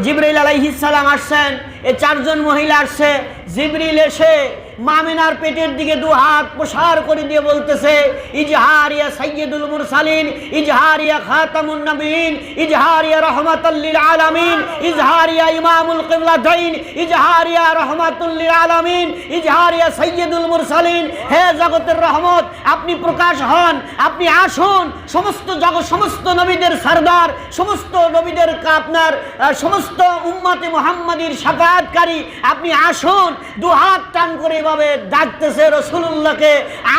জিবরাইল আলাইহিস সালাম আসছেন, এই চারজন মহিলা আসছে। জিবরিল এসে মামিনার পেটের দিকে দু হাত প্রসার করে দিয়ে বলতেছে, ইজহার ইয়া সাইয়্যিদুল মুরসালিন, ইজহার ইয়া খাতামুন নবীন, ইজহার ইয়া রাহমাতাল লিল আলামিন, ইজহার ইয়া ইমামুল কিবলাতাইন, ইজহার ইয়া রাহমাতুল লিল আলামিন, ইজহার ইয়া সাইয়্যিদুল মুরসালিন। হে জগতের রহমত, আপনি প্রকাশ হন, আপনি আসুন, সমস্ত জগৎ, সমস্ত নবীদের সরদার, সমস্ত নবীদের আপনার সমস্ত উম্মতে মুহাম্মাদীর শাফাআতকারী, আপনি আসুন। দু হাত টান করে এভাবে ডাকতেছে রাসূলুল্লাহকে।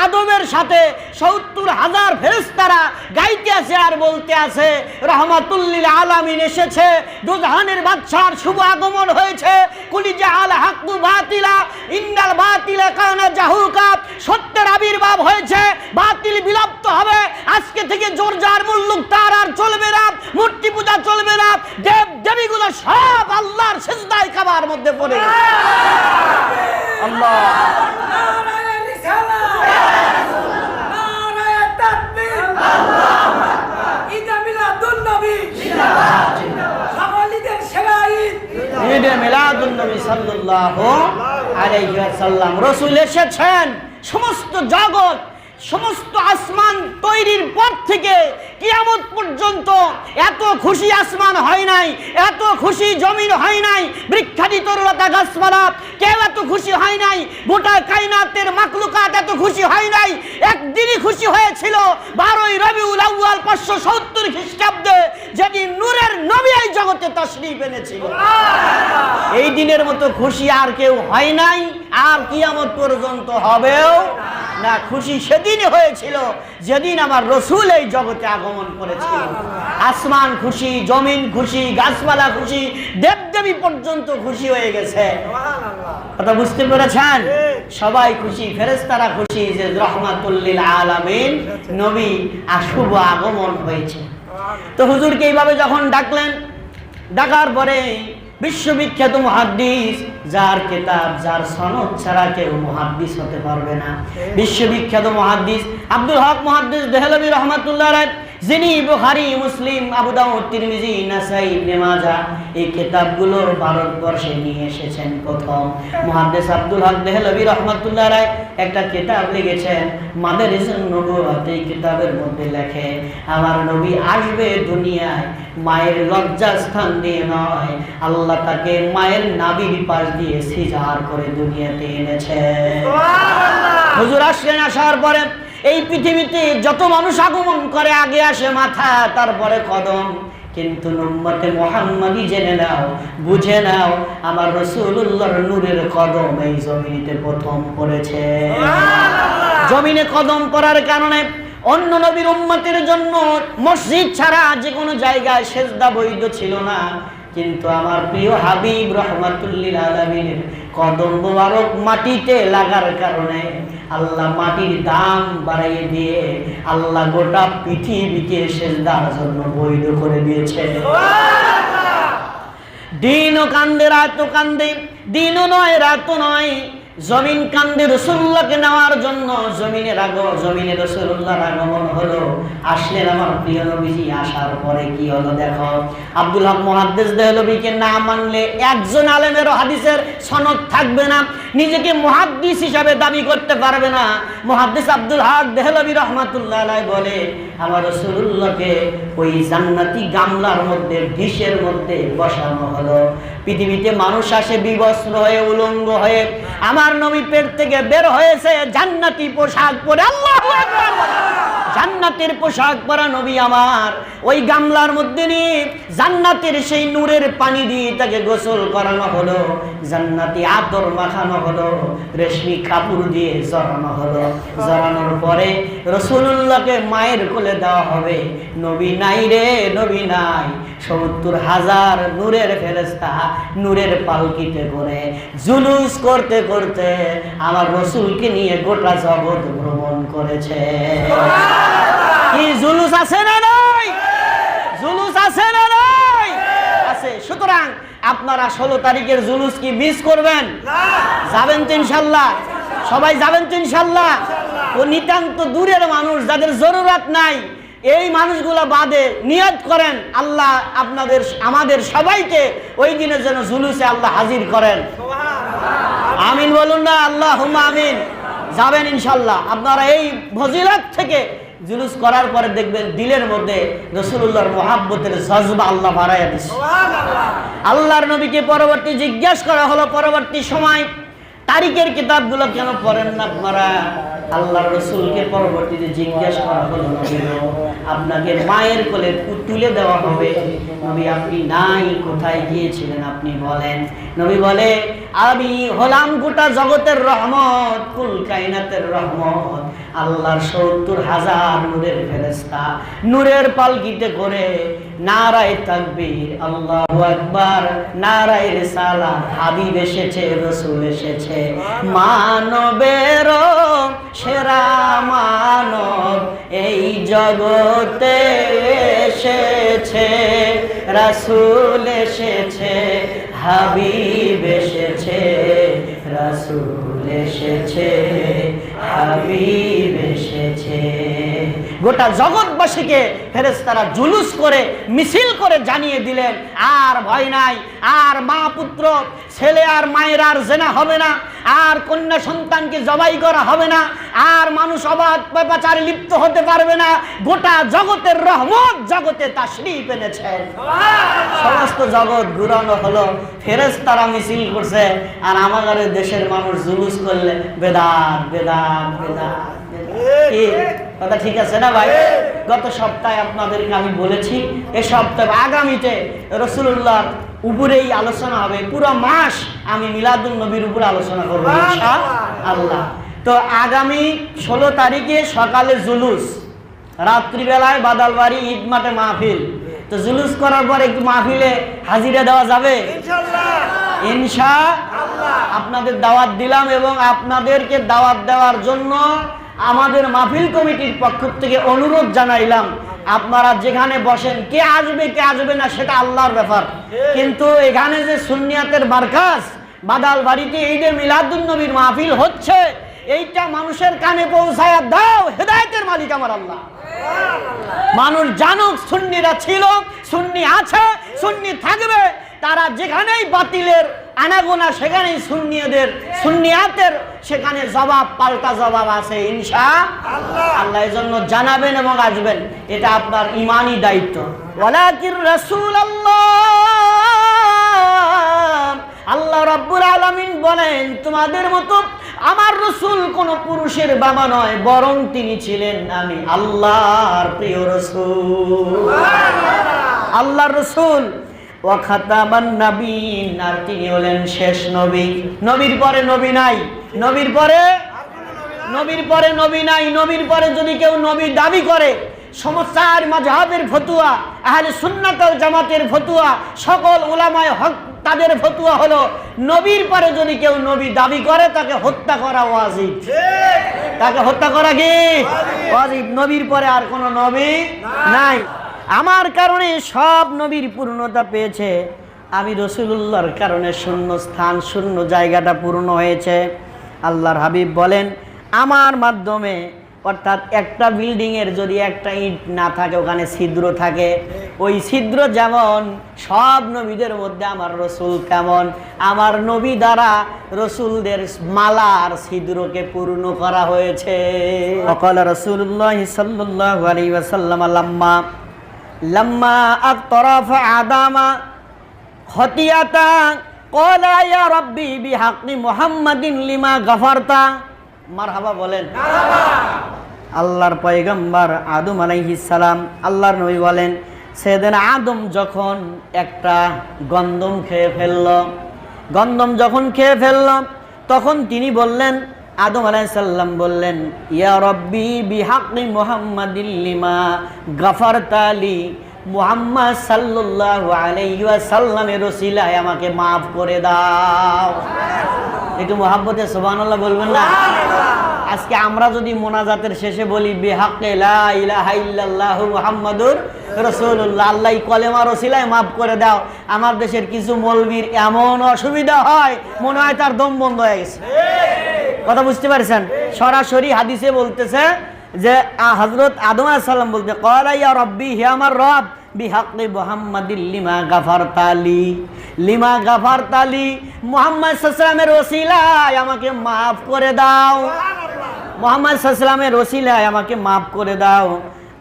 আদমের সাথে ৭০,০০০ ফেরেশতারা গাইতে আছে আর বলতে আছে, রাহমাতুল লিল আলামিন এসেছে, দুজাহানের বাদশার শুভ আগমন হয়েছে। কুলি জাআল হাক্কু বাতিলা ইন্নাল বাতিলা কানা জাহুকা, সত্যের আবির্ভাব হয়েছে, বাতিল বিলুপ্ত হবে। আজকে থেকে জোরজার মুল্লুক তার আর চলবে না, মূর্তি পূজা চলবে না, দেব দেবীগুলো সব আল্লাহর সিজদায় কাবার মধ্যে পড়ে আল্লাহ। নারায়ে রিসালাত, নারায়ে তাকবীর, ঈদে মিলাদুন নবী জিন্দাবাদ, সকল ঈদের সেরা ঈদ ঈদে মিলাদুন নবী সাল্লাল্লাহু আলাইহি ওয়াসাল্লাম। রাসূল এসেছেন। সমস্ত জগৎ, সমস্ত আসমান তৈরির পর থেকে কিয়ামত পর্যন্ত এত খুশি আসমান হয় নাই, এত খুশি জমিন হয় নাই, বৃক্ষাদি তরুলতা গাছপালা কেউ এত খুশি হয় নাই, গোটা কায়নাতের মাখলুকাত এত খুশি হয় নাই। একদিনই খুশি হয়েছিল 12ই রবিউল আউয়াল 570 খ্রিস্টাব্দে, যেদিন নূরের নবী এই জগতে তাশরীফ এনেছিল। এই দিনের মতো খুশি আর কেউ হয় নাই, আর কিয়ামত পর্যন্ত হবেও না। খুশি সেদিনই হয়েছিল যেদিন আমার রসুল এই জগতে আগমন করেছিল। আসমান খুশি, জমিন খুশি, গাছপালা খুশি, দেবদেবী পর্যন্ত খুশি হয়ে গেছে। কথা বুঝতে পেরেছেন? সবাই খুশি, ফেরেশতারা খুশি যে রাহমাতুল লিল আলামিন নবী শুভ আগমন হয়েছে। তো হুজুরকে এইভাবে যখন ডাকলেন, ডাকার পরে বিশ্ববিখ্যাত মুহাদ্দিস, যার কিতাব, যার সনদ ছাড়া কেউ মুহাদ্দিস হতে পারবে না, বিশ্ববিখ্যাত মুহাদ্দিস আব্দুল হক মুহাদ্দিস দেহলভী রাহমাতুল্লাহ আলাইহি, যিনি বুখারী, মুসলিম, আবু দাউদ, তিরমিজি, নাসাই, ইবনে মাজাহ এই কিতাবগুলো ভারতবর্ষে নিয়ে এসেছেন। প্রথম মুহাদ্দিস আব্দুল হক দেহলভী রাহমাতুল্লাহ আলাইহি একটা কিতাব লিখেছেন মাদারিজুন নবুওয়াত। এই কিতাবের মধ্যে লেখে, আমার নবী আসবে দুনিয়ায় মায়ের লজ্জাস্থান দিয়ে নয়, আল্লাহ তাকে মায়ের নাভির পাশ দিয়ে সিজার করে দুনিয়াতে এনেছে। হুজুর আসলেন, আসার পরে এই পৃথিবীতে যত মানুষ আগমন করে, আগে আসে মাথা, তারপরে কদম। কিন্তু উম্মতে মুহাম্মাদি জেনে নাও, বুঝে নাও, আমার রাসূলুল্লাহর নূরের কদম এই জমিনে প্রথম পড়েছে। জমিনে কদম পড়ার কারণে অন্য নবীর উম্মতের জন্য মসজিদ ছাড়া যে কোনো জায়গায় সেজদা বৈধ ছিল না। কিন্তু আমার প্রিয় হাবিব রাহমাতুল লিল আলামিনের কদম মোবারক মাটিতে লাগার কারণে আল্লাহ মাটির দাম বাড়িয়ে দিয়ে আল্লাহ গোটা পৃথিবীকে সেজদার জন্য বৈধ করে দিয়েছে। দিনও কান্দে, রাতও কান্দে, দিনও নয় রাতও নয়, জমিন কান্দে রাসূলুল্লাহকে নেওয়ার জন্য। জমিনে রাসূলুল্লাহর আগমন হলো। আসলেন আমার প্রিয় নবীজি। আসার পরে কি হলো দেখো, আব্দুল হক মুহাদ্দিস দেহলভীকে না মানলে একজন আলেমেরও হাদিসের সনদ থাকবে না, নিজেকে মুহাদ্দিস হিসাবে দাবি করতে পারবে না। মুহাদ্দিস আব্দুল হক দেহলভী রাহমাতুল্লাহ আলাইহি বলে, আমার রাসূলুল্লাহকে ওই জান্নাতি গামলার মধ্যে, ডিশের মধ্যে বসানো হলো। পৃথিবীতে মানুষ আসে বিবস্ত্র হয়ে, উলঙ্গ হয়ে, আমার নবী পেট থেকে বের হয়েছে জান্নাতি পোশাক পরে। আল্লাহু আকবার! জান্নাতের পোশাক পরা নবী আমার ওই গামলার মধ্যে নিয়ে জান্নাতের সেই নূরের পানি দিয়ে তাকে গোসল করানো হলো, জান্নাতি আতর মাখানো হলো, রেশমি কাপড় দিয়ে জড়ানো হলো। জড়ানোর পরে রাসূলুল্লাহকে মায়ের কোলে দেওয়া হবে। নবী নাই রে, নবী নাই। ৭০,০০০ নূরের ফেরেশতা নূরের পালকিতে করে জুলুস করতে করতে আমার রাসূলকে নিয়ে গোটা জগৎ ভ্রমণ করেছে। কি জুলুস আছে না নাই? জুলুস আছে না নাই? আছে। সুতরাং আপনারা 16 তারিখের জুলুস কি মিস করবেন? যাবেন তো ইনশাআল্লাহ? সবাই যাবেন তো ইনশাআল্লাহ? ও নিতান্ত দূরের মানুষ, যাদের জরুরত নাই, এই মানুষগুলো বাদে নিয়ত করেন আল্লাহ আমাদের সবাইকে ওই দিনের জন্য জুলুসে আল্লাহ হাজির করেন। আমিন বলুন না, আল্লাহুম্মা আমিন। যাবেন ইনশাল্লাহ। আপনারা এই ফজিলত থেকে জুলুস করার পরে দেখবেন দিলের মধ্যে রাসূলুল্লাহর মুহাব্বতের জজবা আল্লাহ বাড়াইয়া দিয়েছে। আল্লাহর নবীকে পরবর্তী জিজ্ঞাসা করা হলো, পরবর্তী সময় তারিখের কিতাবগুলো কেন পড়েন না আপনারা? আল্লাহর রাসূলকে পরবর্তীতে জিজ্ঞাসা করা হলো, নবী আপনাকে মায়ের কোলে তুলে দেওয়া হবে, নবী আপনি নাই, কোথায় গিয়েছিলেন আপনি বলেন? নবী বলে আমি হলাম গোটা জগতের রহমত, কুল কায়নাতের রহমত, আল্লাহর ৭০,০০০ নূরের ফেরেশতা নূরের পালকিতে করে নারায়ে তাকবীর, আল্লাহু আকবার, নারায়ে রিসালাত, হাবিব এসেছে, রাসূল এসেছে, মানবের সেরা মানব এই জগতে এসেছে, রাসূল এসেছে, হাবিব এসেছে, রাসূল এসেছে, হাবিব এসেছে। গোটা জগৎবাসীকে ফেরেশতারা জুলুস করে মিছিল করে জানিয়ে দিলেন আর ভয় নাই, আর মা পুত্র ছেলে আর মায়ের আর জেনা হবে না, আর কন্যা সন্তানকে জবাই করা হবে না, আর মানুষ অবাধ পাপাচারে লিপ্ত হতে পারবে না। গোটা জগতের রহমত জগতে তাশরীফ এনেছেন। সমস্ত জগৎ ঘুরানো হলো, ফেরেশতারা মিছিল করছে, আর আমাদের দেশের মানুষ জুলুস করলে বেদাত বেদাত বেদাত। কথা ঠিক আছে না ভাই? গত সপ্তাহে আপনাদেরকে আমি বলেছি এই সপ্তাহে আগামীতে রাসূলুল্লাহর উপরেই আলোচনা হবে। পুরো মাস আমি মিলাদুন নবীর উপরে আলোচনা করব ইনশাআল্লাহ। তো আগামী ১৬ তারিখে সকালে জুলুস, রাত্রিবেলায় বাদালবাড়ি ঈদ মাঠে মাহফিল। তো জুলুস করার পর একটু মাহফিলে হাজিরা দেওয়া যাবে ইনশাআল্লাহ। আপনাদের দাওয়াত দিলাম এবং আপনাদেরকে দাওয়াত দেওয়ার জন্য আমাদের মাহফিল কমিটির পক্ষ থেকে অনুরোধ জানাইলাম, আপনারা যেখানে বসেন, কে আসবে কে আসবে না সেটা আল্লাহর ব্যাপার, কিন্তু এখানে যে সুন্নিয়াতের মার্কাজ বাদালবাড়িতে ঈদে মিলাদুন নবীর মাহফিল হচ্ছে, এইটা মানুষের কানে পৌঁছায়া দাও। হেদায়েতের মালিক আমার আল্লাহ। মানুষ জানুক সুন্নিরা ছিল, সুন্নি আছে, সুন্নি থাকবে। তারা যেখানেই বাতিলের আনাগোনা সেখানেই সুন্নিয়াতের সেখানে জবাব, পাল্টা জবাব আছে ইনশাআল্লাহ। এই জন্য জানাবেন এবং আসবেন, এটা আপনার ইমানি দায়িত্ব। ওয়ালাকির রাসূলুল্লাহ, আল্লাহ রাব্বুল আলামিন বলেন তোমাদের মতো আমার রাসূল কোন পুরুষের বাবা নয়, বরং তিনি ছিলেন আমি আল্লাহর প্রিয় রাসূল। আল্লাহর রাসূল ওয়া খাতামান নাবিয়িন, আর তিনি হলেন শেষ নবী। নবীর পরে নবী নাই, নবীর পরে নবী নাই। নবীর পরে যদি কেউ নবী দাবি করে, সমস্ত মাযহাবের ফতোয়া, আহলে সুন্নাত ওয়াল জামাতের ফতোয়া, সকল উলামায়ে হক তাদের ফতোয়া হলো নবীর পরে যদি কেউ নবী দাবি করে তাকে হত্যা করা ওয়াজিব। তাকে হত্যা করা কি ওয়াজিব? নবীর পরে আর কোনো নবী নাই। আমার কারণে সব নবীর পূর্ণতা পেয়েছে, আমি রাসূলুল্লাহর কারণে শূন্য স্থান, শূন্য জায়গাটা পূর্ণ হয়েছে। আল্লাহর হাবিব বলেন আমার মাধ্যমে, অর্থাৎ একটা বিল্ডিংয়ের যদি একটা ইট না থাকে, ওখানে ছিদ্র থাকে, ওই ছিদ্র যেমন সব নবীদের মধ্যে আমার রাসূল তেমন, আমার নবী দ্বারা রাসূলদের মালার ছিদ্রকে পূর্ণ করা হয়েছে। ওয়াকাল রাসূলুল্লাহ সাল্লাল্লাহু আলাইহি ওয়াসাল্লাম লাম্মা আতরাফা আদামা খতিয়াতা ক্বালা ইয়া রাব্বি বিহাক্কি মুহাম্মাদিন লিমা গাফারতা। মারহাবা বলেন। আল্লাহর পয়গম্বর আদম আলাইহিস সালাম, আল্লাহর নবী বলেন সাইয়েদনা আদম যখন একটা গন্ধম খেয়ে ফেলল, তখন তিনি বললেন, আদম আলাইহিস সালাম বললেন ইয়া রাব্বি বিহাক্কি মুহাম্মাদিন লিমা গাফারতা লি, মুহাম্মদ সাল্লাল্লাহু আলাইহি ওয়াসাল্লামের ওসিলায় আমাকে মাফ করে দাও। একটু মুহাব্বতে সুবহানাল্লাহ বলবেন না? আজকে আমরা যদি মোনাজাতের শেষে বলি বিহাক্কি লা ইলাহা ইল্লাল্লাহু মুহাম্মাদুর রাসূলুল্লাহ, আল্লাহ কলেমার ওসিলায় মাফ করে দাও, আমার দেশের কিছু মৌলবীর এমন অসুবিধা হয় মনে হয় তার দম বন্ধ হয়ে গেছে। কথা বুঝতে পারছেন? সরাসরি হাদিসে বলতেছে যে হযরত আদম আলাইহিস সালাম বলতে ক্বালা ইয়া রাব্বি, হে আমার রব, বিহাক্কি মুহাম্মাদিল লিমা গাফারতালি, লিমা গাফারতালি, মুহাম্মদ সাল্লাল্লাহু আলাইহি ওয়াসাল্লামের ওসিলায় আমাকে maaf করে দাও, মুহাম্মদ সাল্লাল্লাহু আলাইহি ওয়াসাল্লামের ওসিলায় আমাকে maaf করে দাও।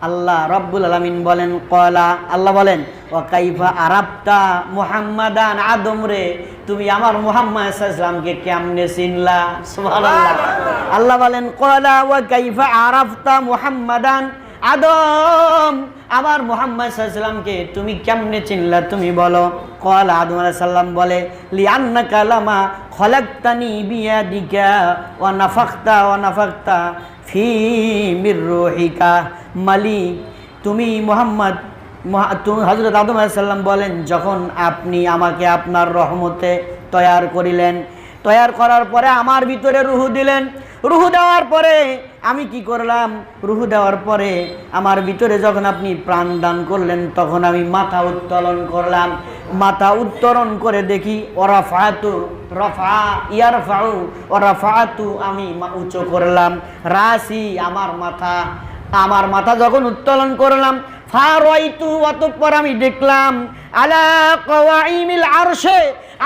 আল্লাহ রাব্বুল আলামিন বলেন ক্বালা, আল্লাহ বলেন ওয়া কাইফা আরাফতা মুহাম্মাদান, আদম রে তুমি আমার মুহাম্মদ সাল্লাল্লাহু আলাইহি ওয়াসাল্লামকে কেমনে চিনলা? সুবহানাল্লাহ। আল্লাহ বলেন ক্বালা ওয়া কাইফা আরাফতা মুহাম্মাদান, আদম আমার মুহাম্মদ সাল্লাল্লাহু আলাইহি ওয়াসাল্লামকে তুমি কেমনে চিনলা তুমি বলো। ক্বালা, আদম আলাইহিস সালাম বলে লিআন্নাকা লামা খলাকতানি বিয়াদিকা ওয়া নাফাখতা ফি মির রূহিকা, মালিক তুমি মুহাম্মদ, হযরত আদম আলাইহিস সালাম বলেন যখন আপনি আমাকে আপনার রহমতে তৈয়ার করিলেন, তৈয়ার করার পরে আমার ভিতরে রূহ দিলেন, রূহ দেওয়ার পরে আমি কি করলাম? রূহ দেওয়ার পরে আমার ভিতরে যখন আপনি প্রাণ দান করলেন তখন আমি মাথা উত্তোলন করলাম, মাথা উত্তোলন করে দেখি ওরাফাতু, রফা ইয়ারফাউ, ওরাফাতু আমি উঁচু করলাম, রাসি আমার মাথা যখন উত্তোলন করলাম, ফারাইতু, অতঃপর আমি দেখলাম আলা কওয়াইমিল আরশে,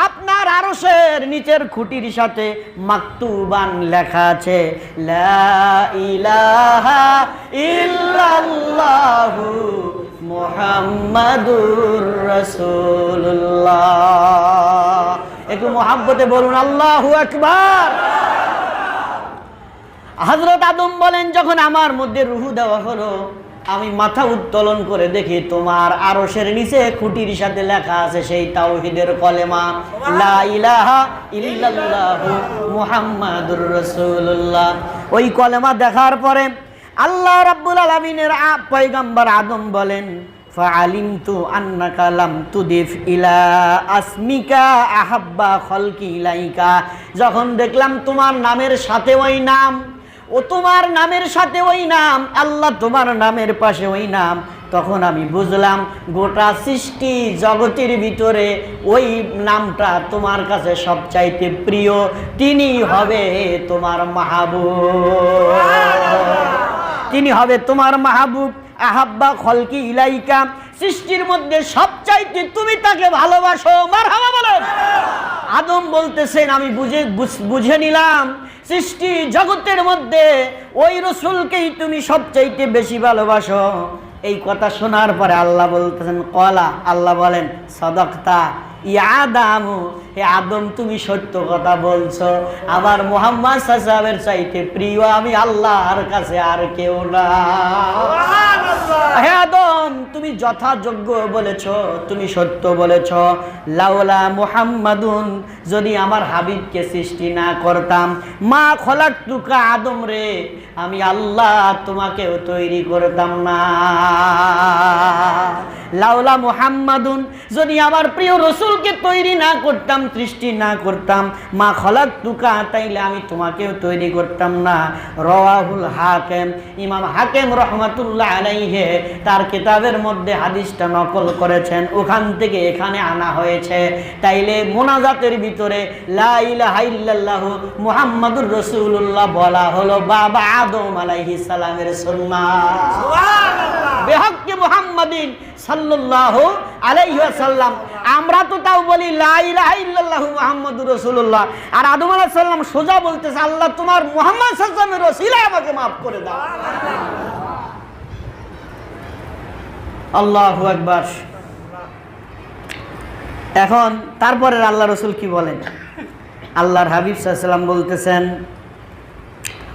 আপনার আরশের নিচের খুঁটির সাথে মাকতুবান লেখা আছে লা ইলাহা ইল্লাল্লাহু মুহাম্মাদুর রাসূলুল্লাহ। একটু মহব্বতে বলুন আল্লাহু আকবার। হযরত আদম বলেন যখন আমার মধ্যে রূহ দেওয়া হলো আমি মাথা উত্তোলন করে দেখি তোমার আরশের নিচে খুঁটির সাথে লেখা আছে সেই তাওহীদের কলেমা লা ইলাহা ইল্লাল্লাহু মুহাম্মাদুর রাসূলুল্লাহ। ওই কলেমা দেখার পরে আল্লাহ রাব্বুল আলামিনের পয়গম্বর আদম বলেন ফাআলিমতু আন্নাকা লাম তুদিফ ইলা আসমিকা আহাব্বা খলকি ইলাইকা, যখন দেখলাম তোমার নামের সাথে ওই নাম, ও তোমার নামের সাথে ওই নাম, আল্লাহ তোমার নামের পাশে ওই নাম, তখন আমি বুঝলাম গোটা সৃষ্টি জগতের ভিতরে ওই নামটা তোমার কাছে সবচাইতে প্রিয়, তিনি হবে তোমার মাহবুব, তিনি হবে তোমার মাহবুব। আহাব্বা খলকি ইলাইকা, সৃষ্টির মধ্যে সবচাইতে তুমি তাকে ভালোবাসো, মারহাবা বলেন। আদম বলতেছেন আমি বুঝে নিলাম সৃষ্টি জগতের মধ্যে ওই রসুলকেই তুমি সবচাইতে বেশি ভালোবাসো। এই কথা শোনার পরে আল্লাহ বলতেছেন ক্বালা, আল্লাহ বলেন সাদাকতা ইয়া আদম, হে আদম তুমি সত্য কথা বলছো, আমার মুহাম্মদ সাল্লাল্লাহু আলাইহি ওয়াসাল্লামের চাইতে প্রিয় আমি আল্লাহর কাছে আর কেউ না। হে আদম তুমি যথাযোগ্য বলেছ, তুমি সত্য বলেছ। লাউলা মুহাম্মাদুন, যদি আমার হাবিবকে সৃষ্টি না করতাম, মা খলাকতুকা আদম রে, আমি আল্লাহ তোমাকেও তৈরি করতাম না। লাউলা মুহাম্মাদুন, যদি আমার প্রিয় রসুলকে তৈরি না করতাম, সৃষ্টি না করতাম, মা খলাকতুকা, তাইলে আমি তোমাকেও তৈরি করতাম না। রাওয়াহুল হাকিম, ইমাম হাকিম রহমাতুল্লাহ আলাইহি তার কিতাবের মধ্যে হাদিসটা নকল করেছেন, ওখান থেকে এখানে আনা হয়েছে। তাইলে মোনাজাতের ভিতরে লা ইলাহা ইল্লাল্লাহু মুহাম্মাদুর রাসূলুল্লাহ বলা হলো বাবা আদম আলাইহিস সালামের সুন্নাহ। সুবহানাল্লাহ। বিহাক্কি মুহাম্মাদিন সাল্লাল্লাহু আলাইহি ওয়াসাল্লাম। আমরা তো তাও বলি লা ইলাহা ইল্লাল্লাহু মুহাম্মাদুর রাসূলুল্লাহ, আর আদম আলাইহিস সালাম সোজা বলতেছে আল্লাহ তোমার মুহাম্মদ সাল্লাল্লাহু আলাইহি ওয়াসাল্লামের ওসিলায় আমাকে maaf করে দাও। আল্লাহু আকবার। এখন তারপরে আল্লাহ রসুল কি বলেন? আল্লাহর হাবিব সাল্লাল্লাহু আলাইহি ওয়াসাল্লাম বলতেছেন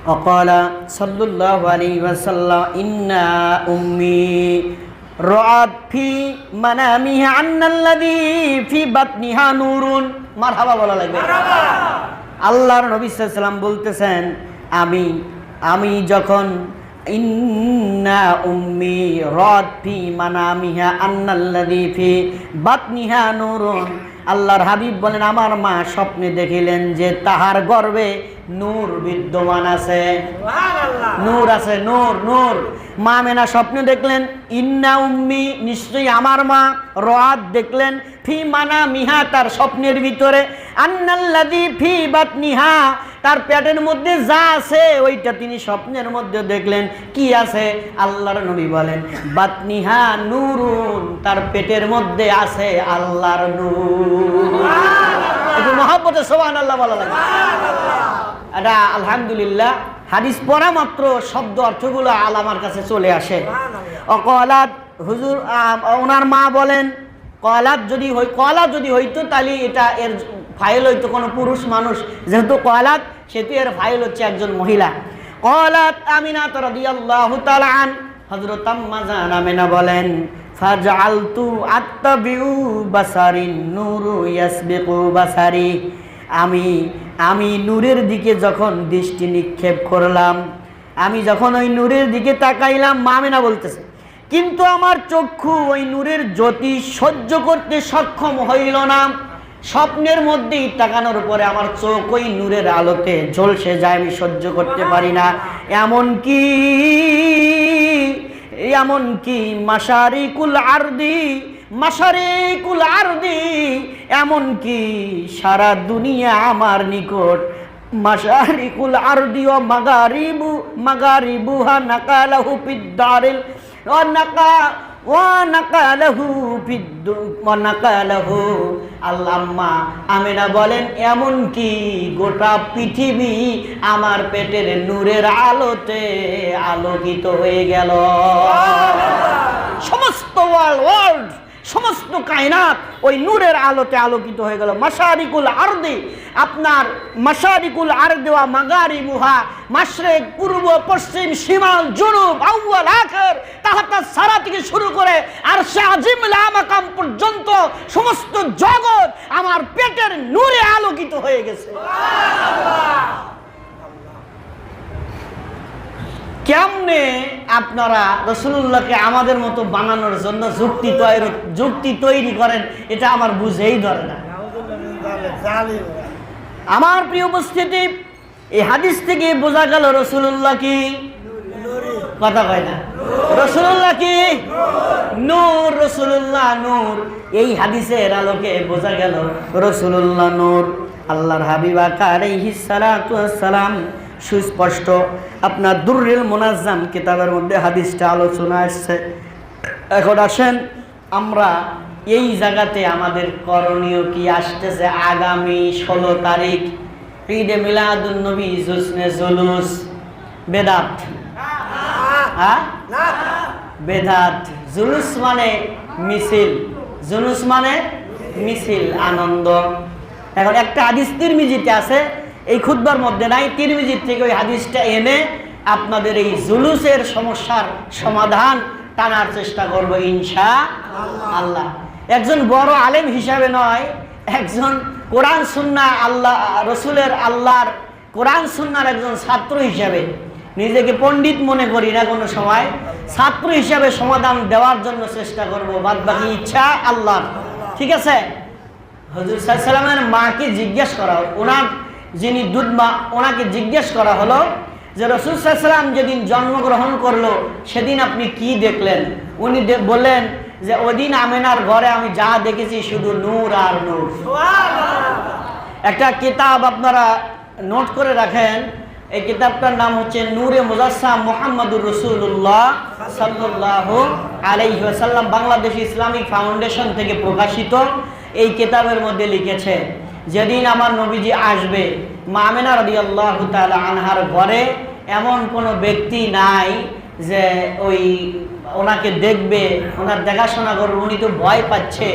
ওয়াকালা সাল্লাল্লাহু আলাইহি ওয়াসাল্লাম ইন্না উম্মি রাআত ফি মানামিহা আন্নাল্লাযী ফি বাতনিহা নূরুন। মারহাবা বলা লাগবে। আল্লাহর নবী সাল্লাল্লাহু আলাইহি ওয়াসাল্লাম বলতেছেন আমি যখন ইন্না উম্মি রাআত ফি মানামিহা আন্নাল্লাযী ফি বাতনিহা নূরুন, আল্লাহর হাবিব বলেন আমার মা স্বপ্নে দেখিলেন যে তাহার গর্ভে নূর বিদ্যমান আছে, নূর আছে, নূর নূর। মা মেনা স্বপ্নে দেখলেন ইন্না উম্মি, নিশ্চয়ই আমার মা, রাআত দেখলেন ফি মানামিহা, তার স্বপ্নের ভিতরে, আন্নাল্লাযী ফি বাতনিহা, তার পেটের মধ্যে যা আছে ওইটা তিনি স্বপ্নের মধ্যে দেখলেন। কি আছে? আল্লাহর নবী বলেন বাতনিহা নূরুন, তার পেটের মধ্যে আছে আল্লাহর নূর। একটু মহব্বতে সুবহানাল্লাহ বলা লাগে। এটা আলহামদুলিল্লাহ হাদিস পড়া মাত্র শব্দ অর্থগুলো আমার কাছে চলে আসে। অকলাত হুজুর ওনার মা বলেন কলাত যদি হইতো তাহলে এটা এর ফাইল হইতো কোনো পুরুষ মানুষ, যেহেতু কলাত সেহেতু এর ফাইল হচ্ছে একজন মহিলা। কলাত আমিনা রাদিয়াল্লাহু তাআলা আন, হযরত আম্মা জান আমিনা বলেন ফাজআলতু আত্তাবিউ বাসারিন নূরু ইয়াসবিকু বাসারি, আমি নূরের দিকে যখন দৃষ্টি নিক্ষেপ করলাম, আমি যখন ওই নূরের দিকে তাকাইলাম, মা আমিনা বলতেছে, কিন্তু আমার চক্ষু ওই নূরের জ্যোতি সহ্য করতে সক্ষম হইল না। স্বপ্নের মধ্যেই তাকানোর পরে আমার চোখ ওই নূরের আলোতে ঝলসে যায়, আমি সহ্য করতে পারি না। এমনকি মাশারিকুল আরদি, এমনকি সারা দুনিয়া আমার নিকট মাশারিকুল আরদি ও মাগারিবুহা নাকালাহু ফিদ-দারিল আল্লাম্মা আমিনা বলেন এমনকি গোটা পৃথিবী আমার পেটের নূরের আলোতে আলোকিত হয়ে গেল। সমস্ত ওয়ার্ল্ড সমস্ত কায়নাত ওই নূরের আলোতে আলোকিত হয়ে গেল। মাশারিকুল আরদি, আপনার মাশারিকুল আরদি ওয়া মাগারিবুহা, মাশরিক পূর্ব পশ্চিম শিমাল জুনুব আউয়াল আখির তাহতা সারা থেকে শুরু করে আরশে আজিম লা মাকাম পর্যন্ত সমস্ত জগৎ আমার পেটের নূরে আলোকিত হয়ে গেছে। কেমনে আপনারা রাসূলুল্লাহকে আমাদের মতো বানানোর জন্য যুক্তি তৈরি করেন, এটা আমার বুঝেই ধরে না। আমার প্রিয় উপস্থিতি, এই হাদিস থেকে বোঝা গেল রাসূলুল্লাহ কি কথা কয় না, রাসূলুল্লাহ কি নূর, রাসূলুল্লাহ নূর। এই হাদিসের আলোকে বোঝা গেল রাসূলুল্লাহ নূর। আল্লাহর হাবিব আলাইহিস সালাতু ওয়াস সালাম সুস্পষ্ট আপনার দুররিল মুনাজ্জাম কিতাবের মধ্যে হাদিসটা আলোচনা আসছে। এখন আসেন আমরা এই জায়গাতে আমাদের করণীয় কি আসতেছে। আগামী 16 তারিখ ঈদে মিলাদুন নবী, জুসনে জুলুস, বেদাত, বেদাত। জুলুস মানে মিছিল, জুলুস মানে মিছিল, আনন্দ। এখন একটা হাদিস তিরমিজিতে আছে, এই খুতবার মধ্যে নাই, তিরমিজির থেকে ওই হাদিসটা এনে আপনাদের এই জুলুসের সমস্যার সমাধান টানার চেষ্টা করব ইনশাআল্লাহ। একজন বড় আলেম হিসাবে নয়, একজন কোরআন সুন্নাহ আল্লাহ রসুলের আল্লাহর কোরআন সুন্নাহর একজন ছাত্র হিসাবে, নিজেকে পণ্ডিত মনে করি না কোনো সময়, ছাত্র হিসাবে সমাধান দেওয়ার জন্য চেষ্টা করব, বাদ বাকি ইচ্ছা আল্লাহর। ঠিক আছে? হুজুর সাল্লাল্লাহু আলাইহি ওয়াসাল্লামের মাকে জিজ্ঞেস করা, ওনার যিনি দুধ মা, ওনাকে জিজ্ঞেস করা হলো যে রাসূল সাল্লাল্লাহু আলাইহি ওয়াসাল্লাম যেদিন জন্মগ্রহণ করলো সেদিন আপনি কি দেখলেন? উনি বললেন যে ওদিন আমেনার ঘরে আমি যা দেখেছি শুধু নূর আর নূর। একটা কিতাব আপনারা নোট করে রাখেন, এই কিতাবটার নাম হচ্ছে নূরে মুজাসসাম মুহাম্মদুর রাসূলুল্লাহ সাল্লাল্লাহু আলাইহি ওয়াসাল্লাম, বাংলাদেশ ইসলামিক ফাউন্ডেশন থেকে প্রকাশিত। এই কিতাবের মধ্যে লিখেছে যেদিন আমার নবীজি আসবে, মা আমিনা রাদিয়াল্লাহু তাআলা আনহার ঘরে এমন কোনো ব্যক্তি নাই যে ওই ওনাকে দেখবে, ওনার দেখাশোনা করবে। উনি তো ভয় পাচ্ছে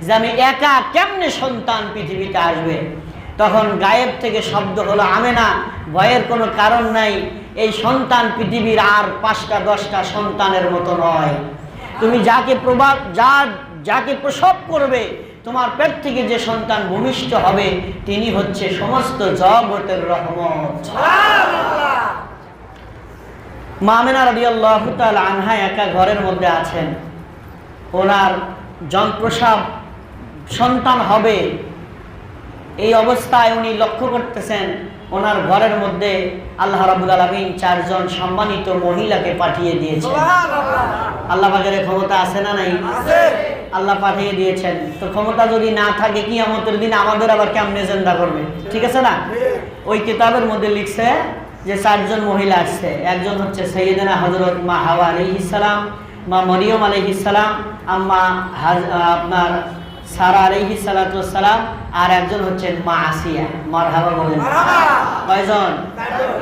যে আমি একা কেমনে সন্তান পৃথিবীতে আসবে। তখন গায়েব থেকে শব্দ হলো, আমেনা ভয়ের কোনো কারণ নাই, এই সন্তান পৃথিবীর আর 5টা 10টা সন্তানের মতো নয়। তুমি যাকে প্রসব করবে, তোমার পেট থেকে যে সন্তান ভূমিষ্ঠ হবে তিনি হচ্ছে সমস্ত জগতের রহমত। মা আমিনা রাদিয়াল্লাহু তাআলা আনহা একা ঘরের মধ্যে আছেন, ওনার জনপ্রসব সন্তান হবে, এই অবস্থায় উনি লক্ষ্য করতেছেন ওনার ঘরের মধ্যে আল্লাহ রাব্বুল আলামিন 4 জন সম্মানিত মহিলাকে পাঠিয়ে দিয়েছেন। আল্লাহ পাকের ক্ষমতা আছে না নাই? আল্লাহ পাঠিয়ে দিয়েছেন। তো ক্ষমতা যদি না থাকে কিয়ামতের দিন আমাদের আবার কেমনে জিন্দা করবে? ঠিক আছে না? ওই কিতাবের মধ্যে লিখছে যে 4 জন মহিলা আসছে। একজন হচ্ছে সাইয়েদানা হযরত মা হাওয়া আলাইহিস সালাম, মা মরিয়ম আলাইহিস সালাম, আম্মা আপনার সারা আলাইহিস সালাতু ওয়াস সালাম, আর একজন হচ্ছেন মা আসিয়া। মারহাবা বলেন। কয়জন?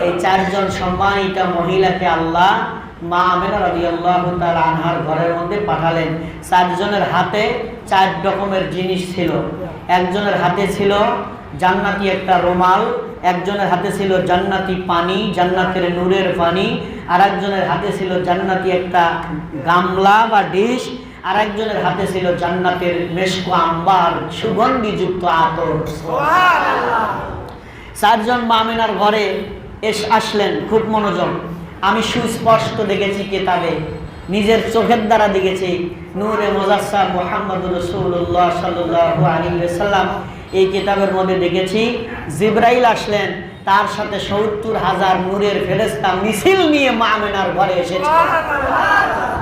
এই 4 জন সম্মানিত মহিলাকে আল্লাহ মা আমেনা রাদিয়াল্লাহু তাআলা আনহার ঘরের মধ্যে পাঠালেন। 4 জনের হাতে 4 রকমের জিনিস ছিল। একজনের হাতে ছিল জান্নাতি একটা রুমাল, একজনের হাতে ছিল জান্নাতি পানি, জান্নাতের নূরের পানি, আর একজনের হাতে ছিল জান্নাতি একটা গামলা বা ডিশ, আর একজনের হাতে ছিল জান্নাতের মেশক আম্বার সুগন্ধিযুক্ত আতর। সুবহানাল্লাহ। 4 জন মা আমেনার ঘরে আসলেন। খুব মনোযোগ, আমি সুস্পষ্ট দেখেছি কিতাবে, নিজের চোখের দ্বারা দেখেছি। নূরে মুজাসসাম মুহাম্মদুর রাসূলুল্লাহ সাল্লাল্লাহু আলাইহি ওয়াসাল্লাম এই কিতাবের মধ্যে দেখেছি জিবরাইল আসলেন, তার সাথে 70,000 নূরের ফেরেশতা মিছিল নিয়ে মা আমেনার ঘরে এসেছে।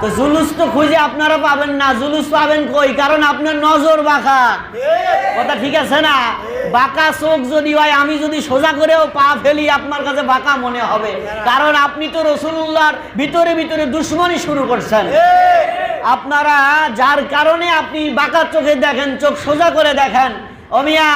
তো জুলুস তো খুঁজে আপনারা পাবেন না। জুলুস পাবেন কই? কারণ আপনার নজর বাঁকা। কথা ঠিক আছে না? বাঁকা চোখ যদি হয়, আমি যদি সোজা করেও পা ফেলি আপনার কাছে বাঁকা মনে হবে, কারণ আপনি তো রাসূলুল্লাহর ভিতরে ভিতরে দুশমনি শুরু করছেন। আপনারা যার কারণে আপনি বাঁকা চোখে দেখেন, চোখ সোজা করে দেখেন। ও মিয়া,